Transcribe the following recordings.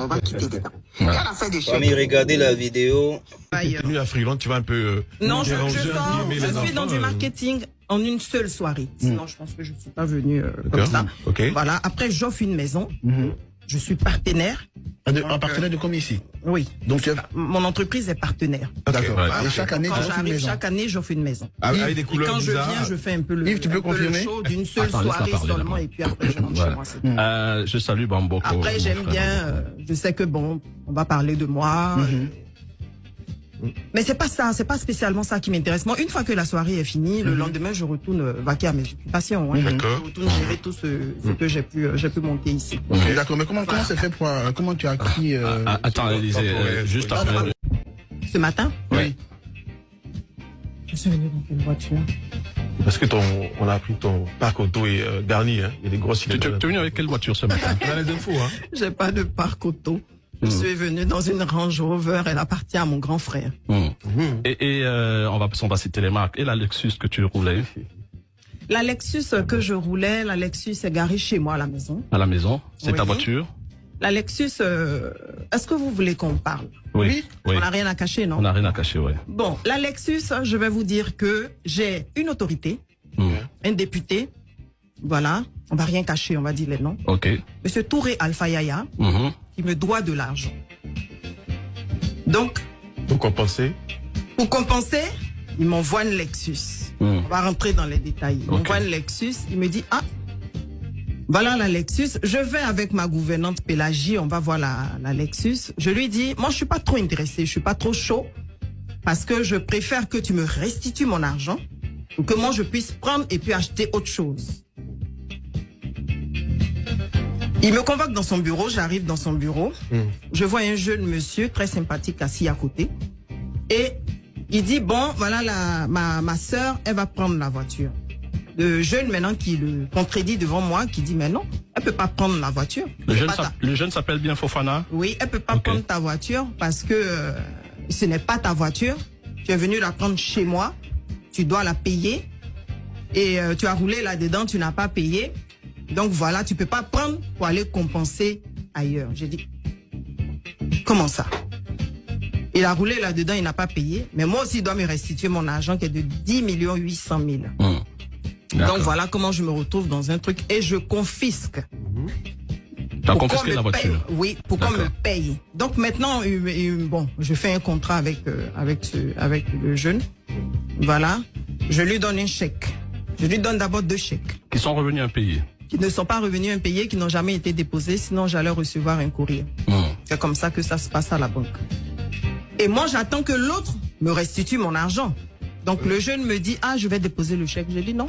On va quitter dedans. Il y a l'affaire des chèques. Famille, regardez la vidéo. Venu à Freeland, tu vas un peu. Non, je suis dans du marketing marketing en une seule soirée. Sinon, je pense que je ne suis pas venue comme ça. Ok. Voilà. Après, j'offre une maison. Je suis partenaire. Un partenaire de comme ici. Oui. Donc, mon entreprise est partenaire. d'accord. Ouais. Et chaque année, tu Quand offres une j'arrive, maison. chaque année, j'offre une maison. Avec des Et couleurs quand je bizarres. viens, je fais un peu le, Yves, tu peux un peu le confirmer show d'une seule Attends, laisse-la soirée parler seulement, d'abord. et puis après, je rentre chez Voilà. moi. c'est tout. Je salue Bamboko. Après, mon j'aime frère. bien, je sais que bon, on va parler de moi. Mais c'est pas ça, c'est pas spécialement ça qui m'intéresse. Moi, une fois que la soirée est finie, le lendemain, je retourne vaquer à mes occupations. Hein. D'accord. Je retourne gérer tout ce que j'ai pu monter ici. D'accord, mais comment c'est fait pour, comment tu as acquis, Attends, Élisée, juste après. Ce matin, Oui. je suis venue dans une voiture. Parce que on a pris ton parc auto et garni, hein. Il y a des grosses Tu es venu avec quelle voiture ce matin? On a les infos, hein. J'ai pas de parc auto. Je suis venue dans une Range Rover, elle appartient à mon grand frère. Et on va citer les marques. Et la Lexus que tu roulais La Lexus que je roulais, la Lexus est garée chez moi à la maison. à la maison, c'est ta Oui. voiture? La Lexus, est-ce que vous voulez qu'on parle? Oui. On n'a rien à cacher, non? On n'a rien à cacher, ouais. Bon, la Lexus, je vais vous dire que j'ai une autorité, un député, voilà, on va rien cacher, on va dire les noms. Ok. Monsieur Touré Alpha Yaya, qui me doit de l'argent. Donc, Pour compenser. pour compenser, il m'envoie une Lexus. On va rentrer dans les détails. Il m'envoie une Lexus, il me dit, ah, voilà la Lexus. Je vais avec ma gouvernante Pélagie, on va voir la Lexus. Je lui dis, moi je suis pas trop intéressé, je suis pas trop chaud, parce que je préfère que tu me restitues mon argent, pour que moi je puisse prendre et puis acheter autre chose. Il me convoque dans son bureau, j'arrive dans son bureau, je vois un jeune monsieur très sympathique assis à côté, et il dit, bon, voilà ma sœur, elle va prendre la voiture. Le jeune maintenant qui le contredit devant moi, qui dit, mais non, elle peut pas prendre la voiture. Le jeune s'appelle bien Fofana? Oui, elle peut pas prendre ta voiture parce que ce n'est pas ta voiture. Tu es venu la prendre chez moi, tu dois la payer, et tu as roulé là-dedans, tu n'as pas payé. Donc voilà, tu peux pas prendre pour aller compenser ailleurs. J'ai dit, comment ça? Il a roulé là-dedans, il n'a pas payé. Mais moi aussi, il doit me restituer mon argent qui est de 10 800 000. Donc voilà comment je me retrouve dans un truc et je confisque. Tu as confisqué la voiture? Oui, pour qu'on me paye. Donc maintenant, bon, je fais un contrat avec le jeune. Voilà. Je lui donne un chèque. Je lui donne d'abord 2 chèques. Qui sont revenus impayés? Qui ne sont pas revenus impayés, qui n'ont jamais été déposés, sinon j'allais recevoir un courrier. C'est comme ça que ça se passe à la banque. Et moi, j'attends que l'autre me restitue mon argent. Donc le jeune me dit, ah, je vais déposer le chèque. Je dis non,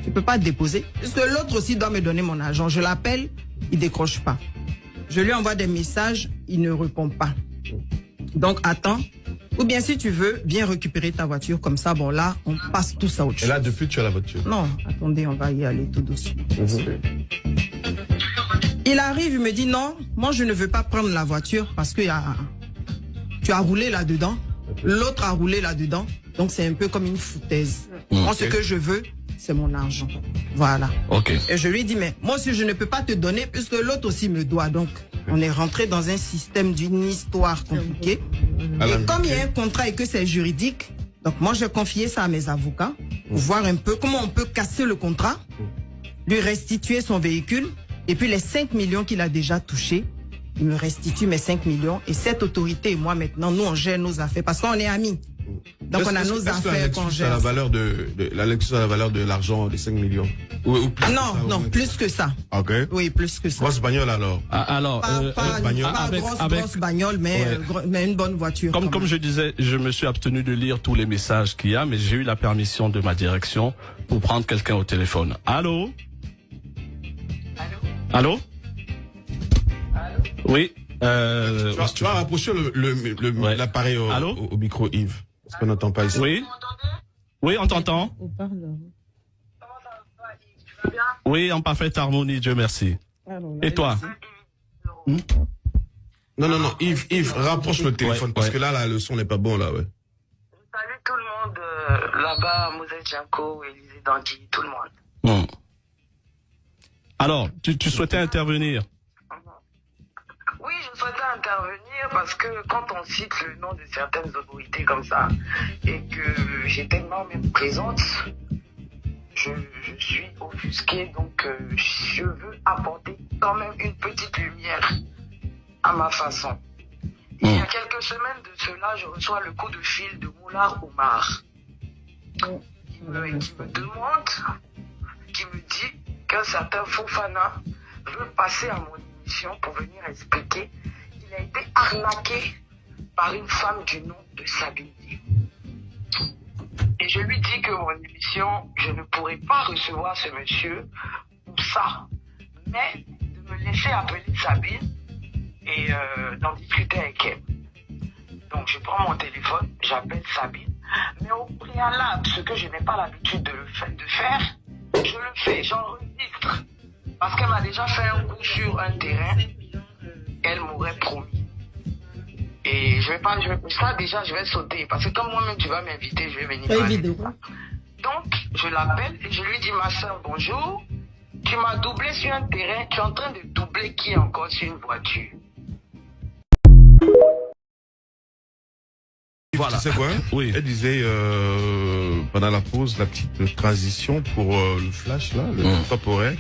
tu peux pas déposer. Parce que l'autre aussi doit me donner mon argent. Je l'appelle, il décroche pas. Je lui envoie des messages, il ne répond pas. Donc attends. Ou bien si tu veux, viens récupérer ta voiture. Comme ça, bon là, on passe tous à autre chose. Et là, depuis, tu as la voiture. Non, attendez, on va y aller tout doucement. Il arrive, il me dit non, moi je ne veux pas prendre la voiture parce que tu as roulé là-dedans, l'autre a roulé là-dedans, donc c'est un peu comme une foutaise. Moi, ce que je veux, c'est mon argent. Voilà. Ok. Et je lui dis, mais moi aussi je ne peux pas te donner puisque l'autre aussi me doit. Donc, on est rentré dans un système d'une histoire compliquée. Et comme il y a un contrat et que c'est juridique, donc moi j'ai confié ça à mes avocats pour voir un peu comment on peut casser le contrat, lui restituer son véhicule et puis les 5 millions qu'il a déjà touchés, il me restitue mes 5 millions et cette autorité et moi maintenant, nous on gère nos affaires parce qu'on est amis. Donc on a nos affaires qu'on gère. La Lexus a la valeur de l'argent des 5 millions. Ou plus non, que ça, non, plus que ça. Ok. Oui, plus que ça. Grosse bagnole alors. Alors, Pas grosse bagnole, mais une bonne voiture. Comme je disais, je me suis abstenu de lire tous les messages qu'il y a, mais j'ai eu la permission de ma direction pour prendre quelqu'un au téléphone. Allô? Allô? Oui. Tu vas rapprocher l'appareil au micro, Yves. Parce qu'on n'entend pas ici. Oui. Oui, on t'entend. Oui, en parfaite harmonie, Dieu merci. Et toi? Non, Yves, rapproche le téléphone parce que là, le son n'est pas bon, là, ouais. Salut tout le monde, là-bas, Moselle Janko, Élisée Dandy, tout le monde. Alors, tu souhaitais intervenir? Oui, je souhaitais intervenir parce que quand on cite le nom de certaines autorités comme ça et que j'étais moi-même présente, je suis offusquée, donc je veux apporter quand même une petite lumière à ma façon. Il y a quelques semaines de cela, je reçois le coup de fil de Moulard Omar qui me demande, qui me dit qu'un certain Fofana veut passer à mon émission pour venir expliquer qu'il a été arnaqué par une femme du nom de Sabine Dié. Et je lui dis que mon émission, je ne pourrai pas recevoir ce monsieur pour ça, mais de me laisser appeler Sabine et d'en discuter avec elle. Donc je prends mon téléphone, j'appelle Sabine, mais au préalable, ce que je n'ai pas l'habitude de faire, je le fais, j'enregistre. Parce qu'elle m'a déjà fait un coup sur un terrain qu'elle m'aurait promis. Et ça déjà je vais sauter. Parce que comme moi-même tu vas m'inviter, je vais venir parler. Donc je l'appelle et je lui dis, ma soeur, bonjour. Tu m'as doublé sur un terrain, tu es en train de doubler qui encore sur une voiture. Voilà. Tu sais quoi? Oui. Elle disait pendant la pause, la petite transition pour le flash là, le top horaire,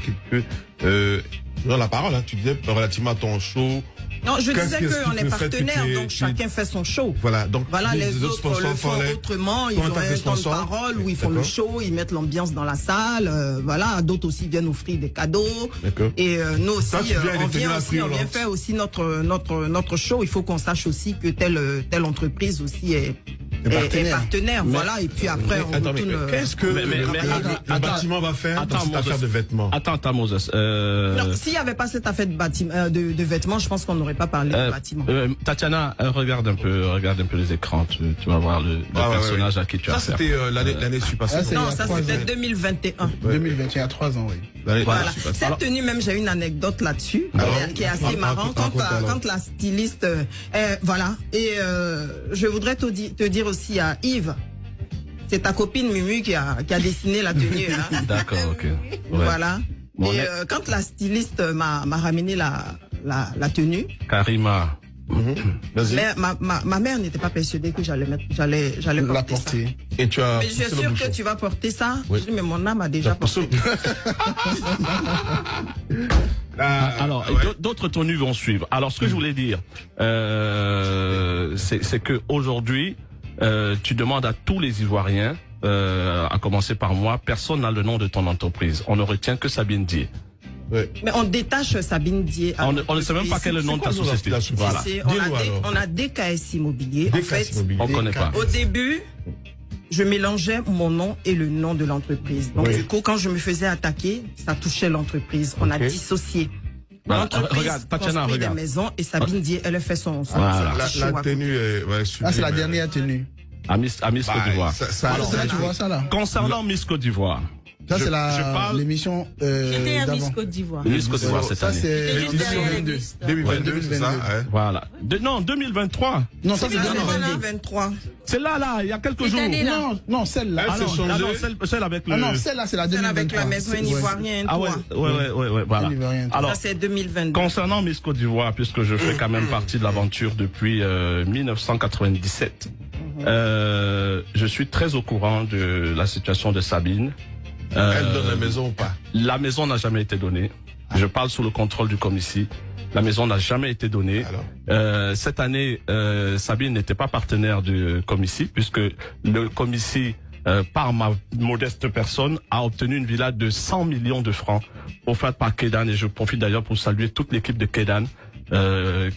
dans la parole, hein, tu disais relativement à ton show. Non, je disais qu'on est partenaires, donc chacun fait son show. Voilà, donc les autres le font autrement, ils ont un temps de parole où ils font le show, ils mettent l'ambiance dans la salle. Voilà, d'autres aussi viennent offrir des cadeaux. Et nous aussi, on vient faire aussi notre show. Il faut qu'on sache aussi que telle entreprise aussi est partenaire. Voilà, et puis après on retourne. Qu'est-ce que le bâtiment va faire dans cette affaire de vêtements? Attends, Moses. Non, s'il n'y avait pas cette affaire de vêtements, je pense qu'on n'aurait pas parlé de bâtiment. Tatiana, regarde un peu les écrans. Tu vas voir le personnage à qui tu as affaire. Ça c'était l'année passée. Non, ça c'était 2021. 2021, 3 ans, oui. Voilà. Cette tenue même, j'ai une anecdote là-dessus qui est assez marrante. Quand la styliste, voilà. Et je voudrais te dire aussi à Yves. C'est ta copine Mumu qui a dessiné la tenue. Hein. D'accord, ok. Ouais. Voilà. Bon, et quand la styliste m'a ramené la tenue. Karima. Mais ma mère n'était pas persuadée que j'allais porter ça. Et tu as. Mais je suis sûr que tu vas porter ça. Oui. Mais mon âme a déjà porté. Alors, d'autres tenues vont suivre. Alors, ce que je voulais dire, c'est que aujourd'hui, tu demandes à tous les Ivoiriens, à commencer par moi, personne n'a le nom de ton entreprise. On ne retient que Sabine Dié. Oui. Mais on détache Sabine Dié. On ne sait même pas quel est le nom de ta société. Voilà. On a DKS Immobilier. En fait, on ne connaît pas. Au début, je mélangeais mon nom et le nom de l'entreprise. Donc du coup, quand je me faisais attaquer, ça touchait l'entreprise. On a dissocié. L'entreprise construit des maisons et Sabine Dié, elle a fait son la tenue est c'est la dernière tenue. À Miss Côte d'Ivoire. Alors, tu vois ça là. Concernant Miss Côte d'Ivoire. Ça, c'est l'émission J'étais à Miss Côte d'Ivoire. Miss Côte d'Ivoire cette année. Ça, c'est l'émission 2022, c'est ça? Voilà. Non, 2023. Non, ça, c'est 2023. C'est là, il y a quelques jours. Non, celle-là. Celle avec le... non, celle-là, c'est la 2023. Celle avec la maison ivoirienne. Ah ouais, voilà. Alors, ça, c'est 2022. Concernant Miss Côte d'Ivoire, puisque je fais quand même partie de l'aventure depuis 1997, je suis très au courant de la situation de Sabine. Elle donne la maison ou pas? La maison n'a jamais été donnée. Je parle sous le contrôle du commissaire. La maison n'a jamais été donnée. Cette année, Sabine n'était pas partenaire du commissaire puisque le commissaire, par ma modeste personne, a obtenu une villa de 100 millions de francs offerte par Kedan. Et je profite d'ailleurs pour saluer toute l'équipe de Kedan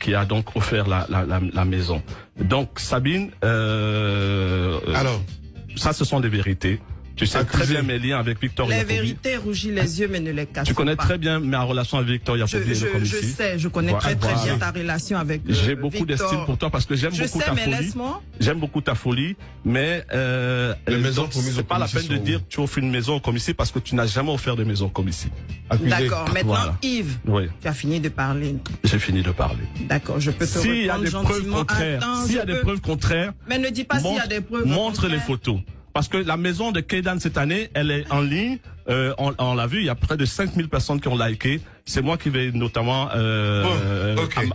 qui a donc offert la maison. Donc Sabine, alors, ça ce sont des vérités. Tu sais très bien mes liens avec Victoria. Les vérités rougissent les yeux, mais ne les cachent pas. Tu connais très bien ma relation avec Victoria Pobi et le commissaire. Je sais, je connais très bien ta relation avec Victor. J'ai beaucoup d'estime pour toi parce que j'aime beaucoup ta folie. J'aime beaucoup ta folie, mais c'est pas la peine de dire tu offres une maison au commissaire parce que tu n'as jamais offert de maison au commissaire. D'accord, maintenant Yves, tu as fini de parler. J'ai fini de parler. D'accord, je peux te répondre gentiment. S'il y a des preuves contraires, mais ne dis pas s'il y a des preuves. Montre les photos. Parce que la maison de Kedan cette année, elle est en ligne on l'a vu, il y a près de 5000 personnes qui ont liké. C'est moi qui vais notamment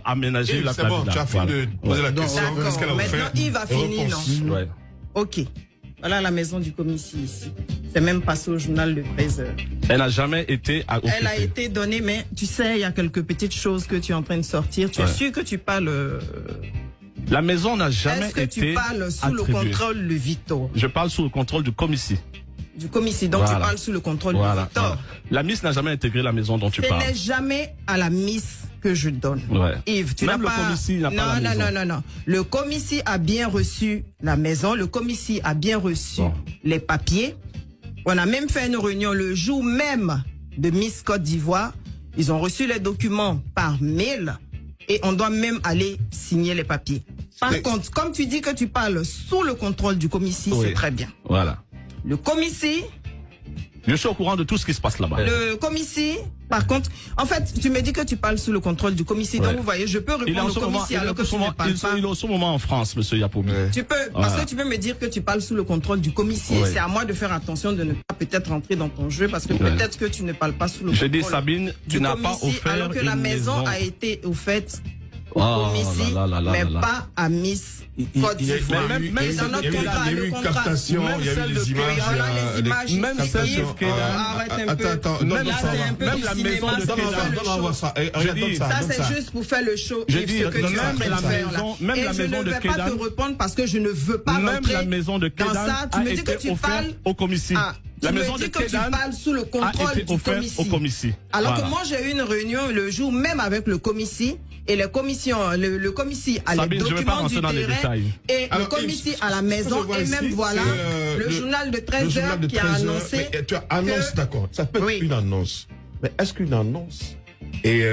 aménager la C'est bon, tu as fini de poser la question. Qu'est-ce qu'elle a Maintenant, offert? Yves a fini, non? Ouais. Ok. Voilà la maison du commissaire ici. C'est même passé au journal de 13 heures. Elle n'a jamais été occupée. Elle a été donnée, mais tu sais, il y a quelques petites choses que tu es en train de sortir. Tu es sûr que tu parles... La maison n'a jamais Est-ce que été tu parles sous le contrôle de Victor? Je parle sous le contrôle du commissaire. Du commissaire, donc Voilà. tu parles sous le contrôle de Victor. Voilà. La Miss n'a jamais intégré la maison dont tu Ce parles. n'est jamais à la Miss que je donne. Ouais. Yves, tu n'as Même pas... le commissaire n'a pas la maison. Non. Le commissaire a bien reçu la maison. Le commissaire a bien reçu les papiers. On a même fait une réunion le jour même de Miss Côte d'Ivoire. Ils ont reçu les documents par mail et on doit même aller signer les papiers. Par contre, comme tu dis que tu parles sous le contrôle du commissaire, c'est très bien. Voilà. Le commissaire... Je suis au courant de tout ce qui se passe là-bas. Le commissaire, par contre, en fait, tu me dis que tu parles sous le contrôle du commissaire. Donc, vous voyez, je peux répondre au commissaire alors que tu ne parles pas. Il est en ce moment en France, monsieur Yapoubi. Tu peux, parce que tu peux me dire que tu parles sous le contrôle du commissaire. C'est à moi de faire attention de ne pas peut-être rentrer dans ton jeu parce que peut-être que tu ne parles pas sous le contrôle. J'ai dit, Sabine, tu n'as pas offert alors que la maison a été offerte au commissaire, mais pas à Miss Côte d'Ivoire. Il y a eu une captation, il y a eu des images. Même celle de arrête un peu. Attends, même la maison de Kédan. Ça, c'est juste pour faire le show. Je dis, même la maison de Kédan. Je ne vais pas te répondre parce que je ne veux pas même rentrer la maison de Kédan dans ça. Tu me dis que tu parles au commissaire. La maison de Kédan tu parles sous le contrôle du commissaire. Alors que moi, j'ai eu une réunion le jour même avec le commissaire. Et le commissaire a les documents du terrain et le commissaire à la maison et même voilà le journal de 13 heures qui a annoncé. Tu annonces, d'accord, ça peut être une annonce. Mais est-ce qu'une annonce et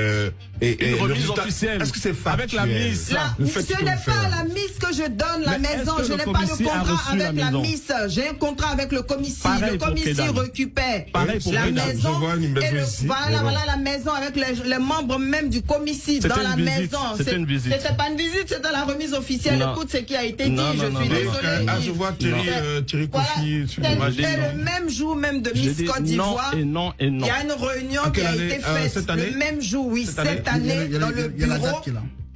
une remise officielle, est-ce que c'est factuel? Avec la Miss? Ce n'est pas à la Miss que je donne la maison. Je n'ai pas de contrat avec la Miss. J'ai un contrat avec le commissaire. Le commissaire récupère la maison. Voilà la maison avec les membres même du commissaire dans la maison. C'était une visite. C'était pas une visite, c'était la remise officielle. Écoute ce qui a été dit. Je suis désolée. Je vois Thierry Kofi. C'était le même jour même de Miss Côte d'Ivoire. Il y a une réunion qui a été faite le même jour, oui, cette année, dans le bureau,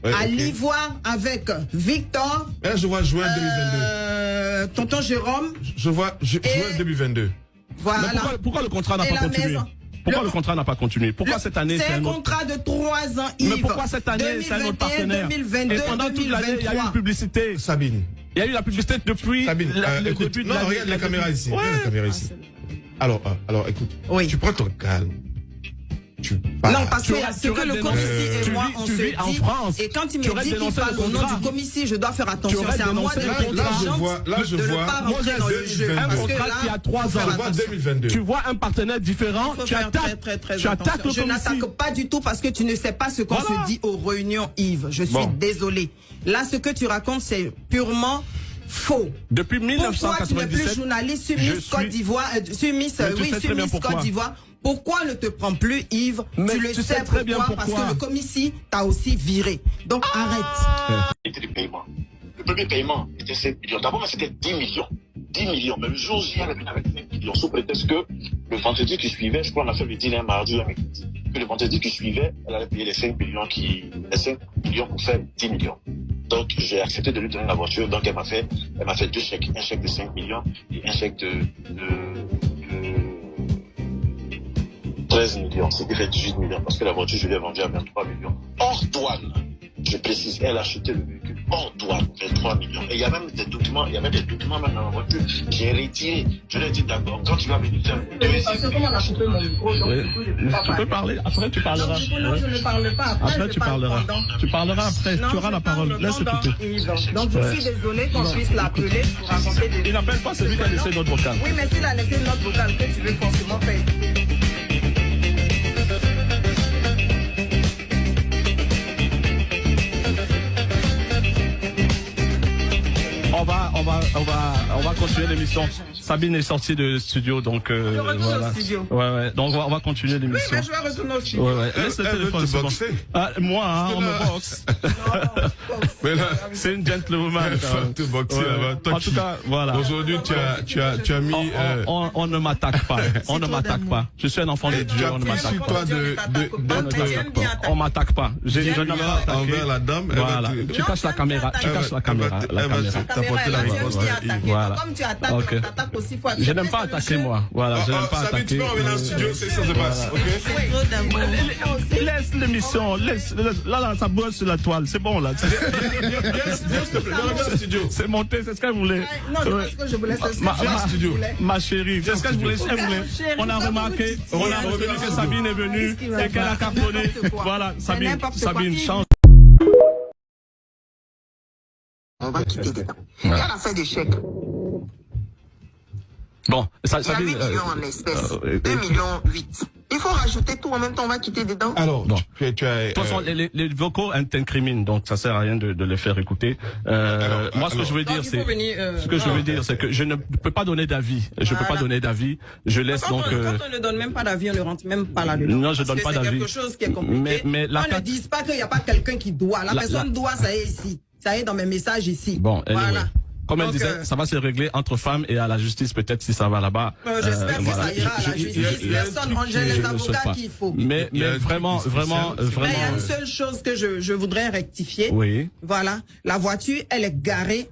à l'Ivoire, avec Victor. Là, je vois juin 2022. Tonton Jérôme. Je vois juin 2022. Voilà. Pourquoi le contrat n'a pas continué? Pourquoi le contrat n'a pas continué? Pourquoi cette année c'est un contrat de 3 ans, Yves. Mais pourquoi cette année c'est un autre partenaire? 2022, et pendant toute l'année, il y a eu une publicité. Sabine. Il y a eu la publicité depuis le début de l'année. Non, regarde la caméra ici. Regarde la caméra ici. Alors, écoute. Tu prends ton calme. Non, parce que c'est que le commissaire et moi, on se dit, en France, et quand il me dit qu'il parle au nom du commissaire, je dois faire attention. C'est à moi d'être intelligente de ne pas rentrer dans le jeu. Un contrat qui a 3 ans. Tu vois un partenaire différent, tu attaques le commissaire. Je n'attaque pas du tout parce que tu ne sais pas ce qu'on se dit aux réunions, Yves. Je suis désolé. Là, ce que tu racontes, c'est purement faux. Depuis 1997. Pourquoi tu n'es plus journaliste sur Miss Côte d'Ivoire, sur Miss Côte d'Ivoire? Pourquoi ne te prend plus, Yves? Tu le sais très bien pourquoi. Parce que le commissaire t'a aussi viré. Donc arrête. C'était le paiement. Le premier paiement était 5 millions. D'abord, c'était 10 millions. 10 millions. Mais le jour où elle est venue avec 5 millions, sous prétexte que le vendredi qui suivait, je crois qu'on a fait le deal un mardi ou un mercredi, que le vendredi qui suivait, elle allait payer les 5 millions pour faire 10 millions. Donc, j'ai accepté de lui donner la voiture. Donc, elle m'a fait 2 chèques. Un chèque de 5 millions et un chèque de 13 millions. C'est qui fait 18 millions. Parce que la voiture, je l'ai vendue à 23 millions. Hors douane. Je précise, elle a acheté le véhicule hors douane, 23 millions. Et il y a même des documents, même dans la voiture. J'ai retiré. Je lui ai dit, d'accord, quand tu vas venir faire parce que comme on a coupé mon micro, donc du coup, je peux pas parler. Tu peux parler, après tu parleras. Donc, du coup, non, je ne parle pas. Après tu parleras. Tu parleras après, tu auras la parole. Laisse écouter. Donc je suis désolée qu'on puisse l'appeler pour raconter des... Il n'appelle pas celui qui a laissé notre vocal. Oui, mais s'il a laissé notre vocal, que tu veux forcément faire écouter. On va continuer l'émission. Sabine est sortie de studio, donc voilà. Ouais. Donc on va continuer l'émission. Oui, mais je vais retourner au studio. Ouais. Laisse le téléphone. Bon. Moi, on me boxe. C'est une gentlewoman. Te boxer là-bas. Toi En tout cas, voilà. Aujourd'hui, tu as mis. On ne m'attaque pas. On ne m'attaque pas. Je suis un enfant de Dieu. On ne m'attaque pas. On m'attaque pas. Je n'ai pas attaqué. Envers la dame. Voilà. Tu caches la caméra. Tu caches la caméra. T'apporter la réponse. Voilà. Comme tu attaques, t'attaques aussi. Je n'aime pas attaquer moi. Voilà. Je n'aime pas Sabine, tu attaquer. peux revenir en studio, c'est ça se passe. Ok. Laisse l'émission. Là, ça bosse sur la toile. C'est bon là. Viens, s'il te plaît, reviens en studio. C'est monté. C'est ce qu'elle voulait. Non, c'est parce que je voulais Ma chérie, c'est ce que je voulais. On a remarqué que Sabine est venue et qu'elle a cartonné. Voilà, Sabine, change. On va quitter dedans. Il y a l'affaire des chèques. Bon, Il y a 8 millions en espèces. 2 millions 8. Il faut rajouter tout en même temps, on va quitter dedans. Alors, bon. tu as. De toute façon, les vocaux t'incriminent, donc ça sert à rien de les faire écouter. Moi, ce que je veux dire, c'est que je ne peux pas donner d'avis. Je peux pas donner d'avis. Je laisse quand donc. Quand on ne donne même pas d'avis, on ne rentre même pas là-dedans. Non, je donne pas d'avis. C'est quelque chose qui est compliqué. Mais on ne dit pas qu'il n'y a pas quelqu'un qui doit. La personne doit, ça est ici. Ça est dans mes messages ici. Bon, anyway. Voilà. Comme elle disait, ça va se régler entre femmes et à la justice, peut-être si ça va là-bas. J'espère que ça ira à la justice. Personne, j'ai les avocats qu'il faut. Mais vraiment. Mais il y a une seule chose que je voudrais rectifier. Oui. Voilà. La voiture, elle est garée.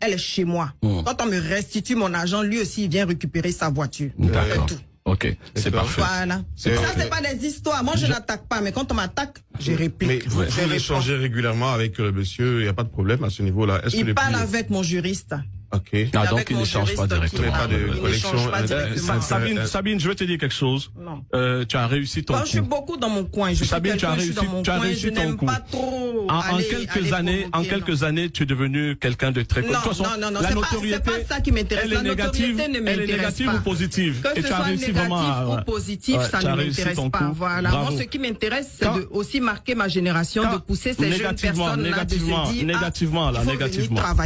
Elle est chez moi. Quand on me restitue mon argent, lui aussi, il vient récupérer sa voiture. D'accord. Ok, c'est parfait. Voilà. Ça, c'est pas des histoires. Moi, je n'attaque pas, mais quand on m'attaque, je réplique. Mais vous échangez régulièrement avec le monsieur, il n'y a pas de problème à ce niveau-là. Il parle avec mon juriste. Ok. Ah, donc il n'échange pas directement. Pas de connexion. Sabine, je veux te dire quelque chose. Non. Tu as réussi ton coup. Je suis beaucoup dans mon coin. Sabine, tu as réussi ton coup. Pas trop en quelques années, tu es devenu quelqu'un de très connu. Non, c'est pas ça qui m'intéresse. Elle est négative ou positive. Que ce soit négatif ou positif, ça ne m'intéresse pas. Voilà. Moi, ce qui m'intéresse, c'est de aussi marquer ma génération, de pousser ces jeunes personnes-là de se dire, négativement.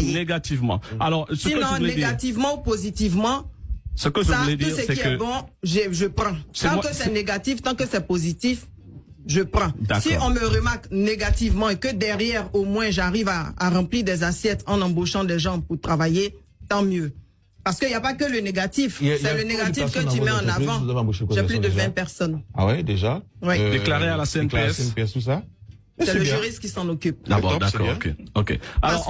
Négativement. Alors, sinon, négativement ou positivement, ce que je voulais dire, c'est que bon, je prends. Tant que c'est négatif, tant que c'est positif, je prends. Si on me remarque négativement et que derrière, au moins, j'arrive à remplir des assiettes en embauchant des gens pour travailler, tant mieux. Parce qu'il n'y a pas que le négatif. C'est le négatif que tu mets en avant. J'ai plus de 20 personnes. Ah ouais, déjà? Oui. Déclaré à la CNPS. Tout ça? C'est le juriste qui s'en occupe. D'abord, d'accord, ok. Alors,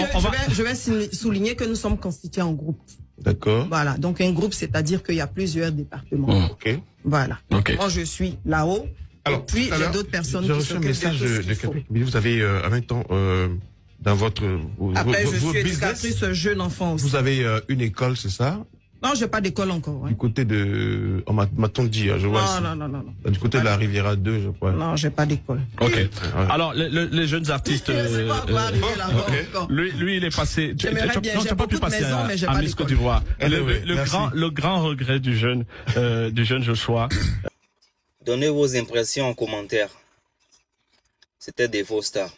je vais souligner que nous sommes constitués en groupe. D'accord. Voilà. Donc, un groupe, c'est-à-dire qu'il y a plusieurs départements. Ok. Voilà. Okay. Moi, je suis là-haut. Alors, puis, il y a d'autres personnes qui s'occupent de tout ce qu'il faut. J'ai reçu un message de quelqu'un qui me dit, vous avez, en même temps, dans votre je suis éducatrice jeune enfant aussi. Vous avez une école, c'est ça? Non, j'ai pas d'école encore. Du côté de, m'a-t-on dit, je vois. Non. Du côté de la Riviera 2, je crois. Non, j'ai pas d'école. Ok. Alors, les jeunes artistes, lui, il est passé, tu n'as pas pu passer à Miss Côte d'Ivoire. Le grand regret du jeune Joshua. Donnez vos impressions en commentaire. C'était des faux stars.